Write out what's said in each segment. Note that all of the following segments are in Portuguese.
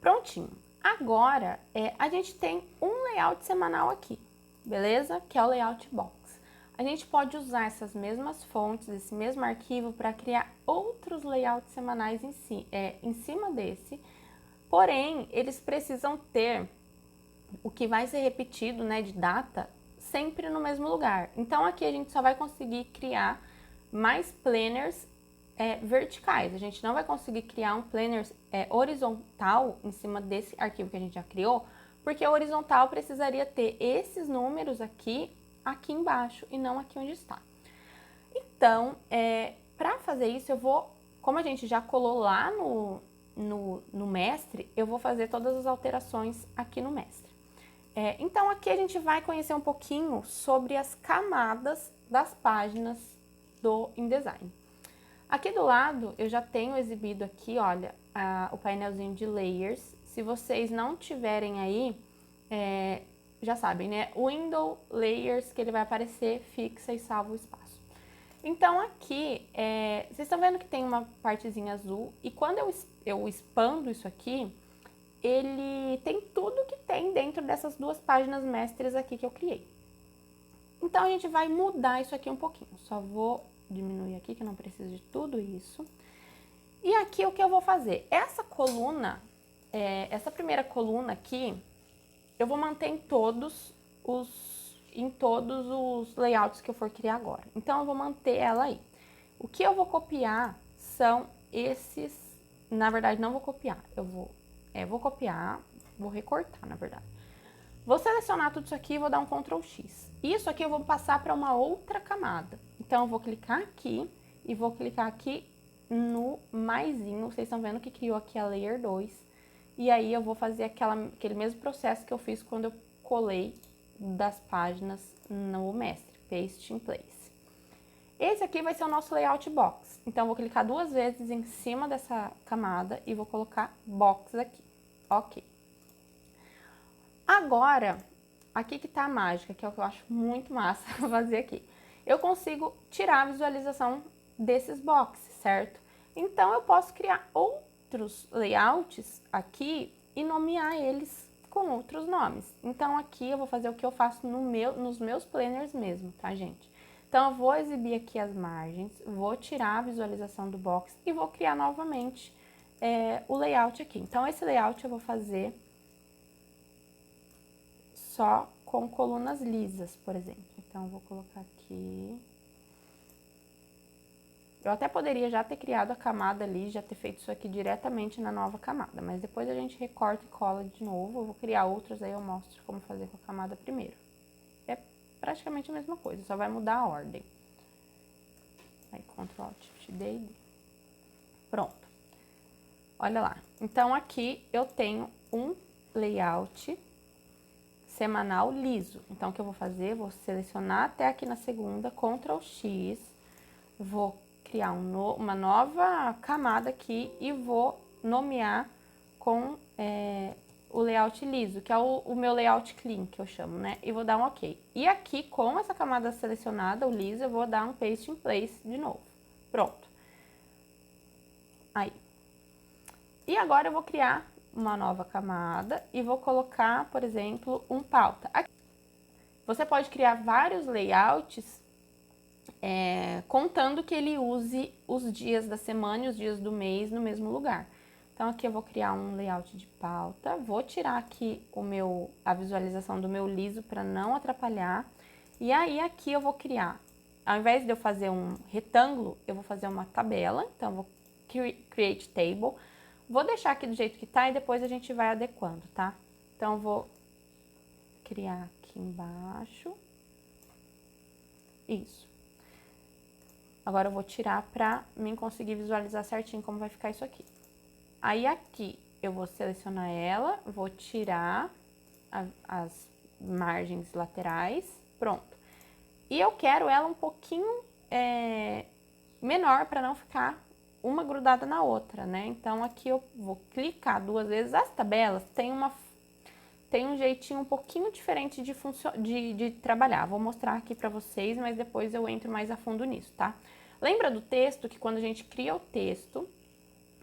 Prontinho. Agora, a gente tem um layout semanal aqui, beleza? Que é o layout box. A gente pode usar essas mesmas fontes, esse mesmo arquivo, para criar outros layouts semanais em cima desse. Porém, eles precisam ter o que vai ser repetido, né, de data, sempre no mesmo lugar. Então, aqui a gente só vai conseguir criar mais planners verticais. A gente não vai conseguir criar um planner horizontal em cima desse arquivo que a gente já criou, porque o horizontal precisaria ter esses números aqui embaixo e não aqui onde está. Então, para fazer isso, como a gente já colou lá no mestre, eu vou fazer todas as alterações aqui no mestre. Então, aqui a gente vai conhecer um pouquinho sobre as camadas das páginas do InDesign. Aqui do lado, eu já tenho exibido aqui, olha, o painelzinho de layers. Se vocês não tiverem aí, já sabem, né? Window Layers, que ele vai aparecer, fixa e salva o espaço. Então, aqui, vocês estão vendo que tem uma partezinha azul, e quando eu expando isso aqui, ele tem tudo que tem dentro dessas duas páginas mestres aqui que eu criei. Então, a gente vai mudar isso aqui um pouquinho. Só vou diminuir aqui, que eu não preciso de tudo isso. E aqui, o que eu vou fazer? Essa coluna, essa primeira coluna aqui, eu vou manter em todos os layouts que eu for criar agora. Então, eu vou manter ela aí. O que eu vou copiar são esses... Na verdade, não vou copiar. Vou copiar, vou recortar, na verdade. Vou selecionar tudo isso aqui e vou dar um Ctrl X. Isso aqui eu vou passar para uma outra camada. Então, eu vou clicar aqui e vou clicar aqui no maisinho. Vocês estão vendo que criou aqui a Layer 2. E aí, eu vou fazer aquele mesmo processo que eu fiz quando eu colei das páginas no mestre. Paste in place. Esse aqui vai ser o nosso layout box. Então, eu vou clicar 2 vezes em cima dessa camada e vou colocar box aqui. Ok. Agora, aqui que tá a mágica, que é o que eu acho muito massa fazer aqui. Eu consigo tirar a visualização desses boxes, certo? Então, eu posso criar outros layouts aqui e nomear eles com outros nomes. Então, aqui eu vou fazer o que eu faço nos meus planners mesmo, tá, gente? Então, eu vou exibir aqui as margens, vou tirar a visualização do box e vou criar novamente o layout aqui. Então, esse layout eu vou fazer só com colunas lisas, por exemplo. Então, eu vou colocar aqui. Eu até poderia já ter criado a camada ali, já ter feito isso aqui diretamente na nova camada, mas depois a gente recorta e cola de novo. Eu vou criar outras, aí eu mostro como fazer com a camada primeiro. É praticamente a mesma coisa, só vai mudar a ordem. Aí, Ctrl Alt Shift D e D. Pronto. Olha lá. Então, aqui eu tenho um layout semanal liso. Então, o que eu vou fazer? Vou selecionar até aqui na segunda, Ctrl X, vou criar uma nova camada aqui e vou nomear com o layout liso, que é o meu layout clean, que eu chamo, né? E vou dar um OK. E aqui, com essa camada selecionada, o liso, eu vou dar um paste in place de novo. Pronto. Aí. E agora eu vou criar uma nova camada e vou colocar, por exemplo, um pauta. Aqui. Você pode criar vários layouts contando que ele use os dias da semana e os dias do mês no mesmo lugar. Então, aqui eu vou criar um layout de pauta, vou tirar aqui a visualização do meu liso para não atrapalhar. E aí, aqui eu vou criar, ao invés de eu fazer um retângulo, eu vou fazer uma tabela. Então, eu vou create table. Vou deixar aqui do jeito que tá e depois a gente vai adequando, tá? Então, eu vou criar aqui embaixo. Isso. Agora, eu vou tirar pra mim conseguir visualizar certinho como vai ficar isso aqui. Aí, aqui, eu vou selecionar ela, vou tirar as margens laterais, pronto. E eu quero ela um pouquinho menor para não ficar uma grudada na outra, né? Então, aqui eu vou clicar 2 vezes. As tabelas tem um jeitinho um pouquinho diferente de trabalhar. Vou mostrar aqui para vocês, mas depois eu entro mais a fundo nisso, tá? Lembra do texto que quando a gente cria o texto,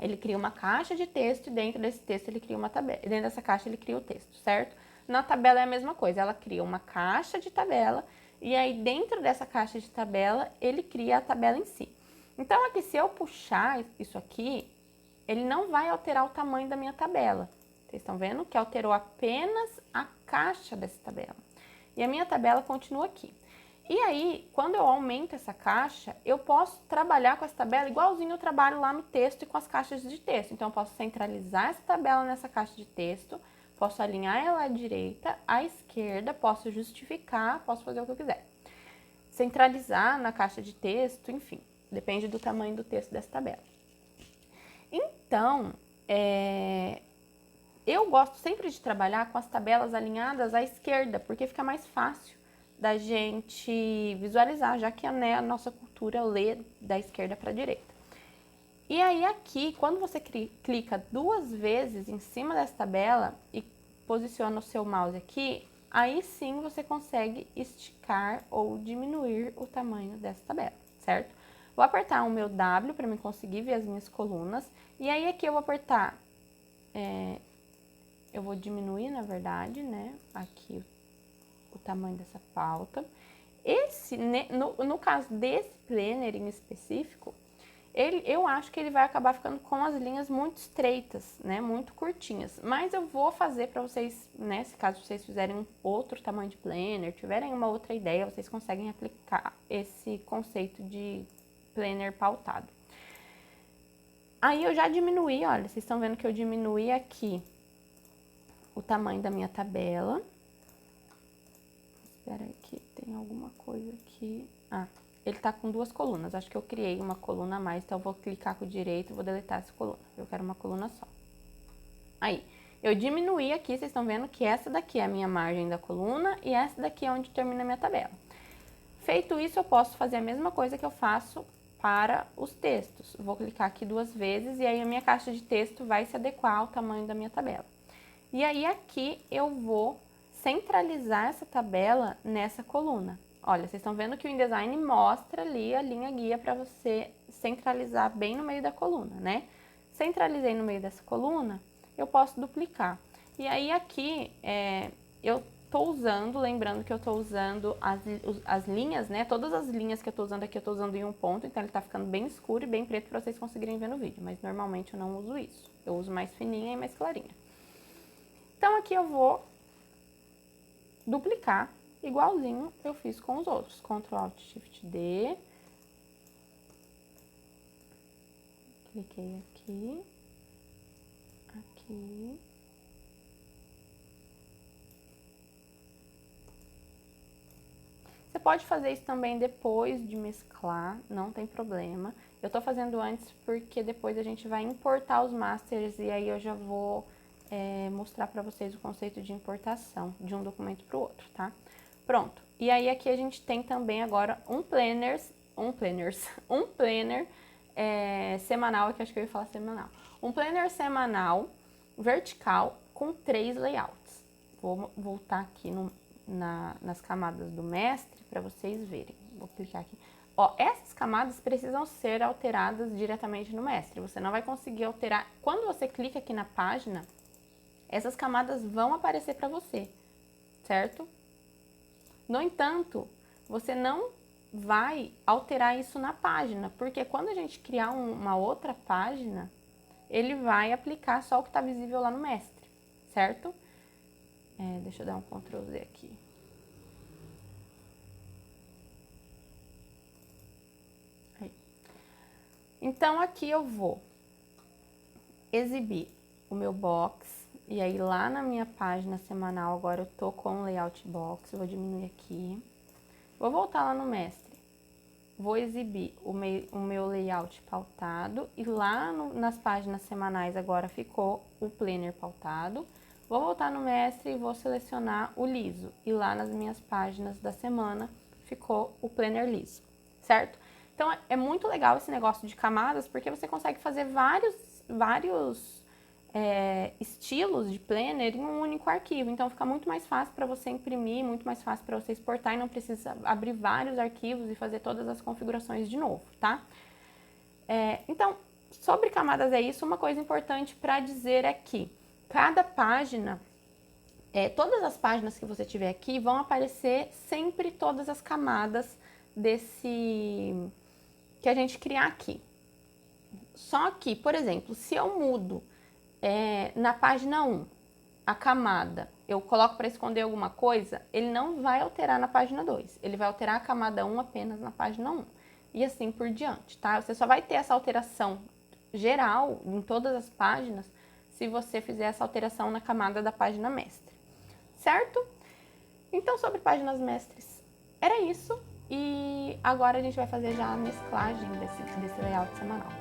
Ele cria uma caixa de texto e dentro desse texto ele cria uma tabela. E dentro dessa caixa ele cria o texto, certo? Na tabela é a mesma coisa, ela cria uma caixa de tabela e aí dentro dessa caixa de tabela ele cria a tabela em si. Então aqui, se eu puxar isso aqui, ele não vai alterar o tamanho da minha tabela. Vocês estão vendo que alterou apenas a caixa dessa tabela. E a minha tabela continua aqui. E aí, quando eu aumento essa caixa, eu posso trabalhar com essa tabela igualzinho eu trabalho lá no texto e com as caixas de texto. Então, eu posso centralizar essa tabela nessa caixa de texto, posso alinhar ela à direita, à esquerda, posso justificar, posso fazer o que eu quiser. Centralizar na caixa de texto, enfim, depende do tamanho do texto dessa tabela. Então, eu gosto sempre de trabalhar com as tabelas alinhadas à esquerda, porque fica mais fácil da gente visualizar, já que a nossa cultura lê da esquerda para a direita. E aí aqui, quando você clica 2 vezes em cima dessa tabela e posiciona o seu mouse aqui, aí sim você consegue esticar ou diminuir o tamanho dessa tabela, certo? Vou apertar o meu W para me conseguir ver as minhas colunas, e aí aqui eu vou apertar, eu vou diminuir, na verdade, né, aqui o tamanho dessa pauta. No caso desse planner em específico, eu acho que ele vai acabar ficando com as linhas muito estreitas, né, muito curtinhas. Mas eu vou fazer para vocês, né, se caso vocês fizerem um outro tamanho de planner, tiverem uma outra ideia, vocês conseguem aplicar esse conceito de planner pautado. Aí eu já diminuí, olha, vocês estão vendo que eu diminuí aqui o tamanho da minha tabela. Espera aí que tem alguma coisa aqui. Ah, ele tá com 2 colunas. Acho que eu criei uma coluna a mais, então eu vou clicar com o direito e vou deletar essa coluna. Eu quero uma coluna só. Aí, eu diminuí aqui, vocês estão vendo que essa daqui é a minha margem da coluna e essa daqui é onde termina a minha tabela. Feito isso, eu posso fazer a mesma coisa que eu faço para os textos. Vou clicar aqui 2 vezes e aí a minha caixa de texto vai se adequar ao tamanho da minha tabela. E aí aqui eu vou centralizar essa tabela nessa coluna. Olha, vocês estão vendo que o InDesign mostra ali a linha guia para você centralizar bem no meio da coluna, né? Centralizei no meio dessa coluna, eu posso duplicar. E aí aqui eu tô usando, lembrando que eu tô usando as linhas, né? Todas as linhas que eu tô usando aqui, eu tô usando em um ponto, então ele tá ficando bem escuro e bem preto para vocês conseguirem ver no vídeo. Mas normalmente eu não uso isso. Eu uso mais fininha e mais clarinha. Então aqui eu vou duplicar, igualzinho eu fiz com os outros. Ctrl Alt Shift D. Cliquei aqui. Aqui. Você pode fazer isso também depois de mesclar, não tem problema. Eu tô fazendo antes porque depois a gente vai importar os masters e aí eu já vou mostrar para vocês o conceito de importação de um documento para o outro, tá? Pronto. E aí aqui a gente tem também agora um planner semanal, aqui acho que eu ia falar semanal. Um planner semanal vertical com 3 layouts. Vou voltar aqui nas camadas do mestre para vocês verem. Vou clicar aqui. Ó, essas camadas precisam ser alteradas diretamente no mestre. Você não vai conseguir alterar. Quando você clica aqui na página, essas camadas vão aparecer para você, certo? No entanto, você não vai alterar isso na página, porque quando a gente criar uma outra página, ele vai aplicar só o que está visível lá no mestre, certo? Deixa eu dar um Ctrl Z aqui. Aí. Então, aqui eu vou exibir o meu box. E aí, lá na minha página semanal, agora eu tô com o layout box, vou diminuir aqui. Vou voltar lá no mestre. Vou exibir o meu layout pautado. E lá nas páginas semanais agora ficou o planner pautado. Vou voltar no mestre e vou selecionar o liso. E lá nas minhas páginas da semana ficou o planner liso, certo? Então, é muito legal esse negócio de camadas, porque você consegue fazer vários estilos de planner em um único arquivo. Então, fica muito mais fácil para você imprimir, muito mais fácil para você exportar e não precisa abrir vários arquivos e fazer todas as configurações de novo, tá? Então, sobre camadas é isso. Uma coisa importante para dizer é que cada página, todas as páginas que você tiver aqui vão aparecer sempre todas as camadas desse que a gente criar aqui. Só que, por exemplo, se eu mudo na página 1 a camada, eu coloco para esconder alguma coisa, ele não vai alterar na página 2. Ele vai alterar a camada 1 apenas na página 1. E assim por diante, tá? Você só vai ter essa alteração geral em todas as páginas se você fizer essa alteração na camada da página mestre, certo? Então, sobre páginas mestres, era isso. E agora a gente vai fazer já a mesclagem desse layout semanal.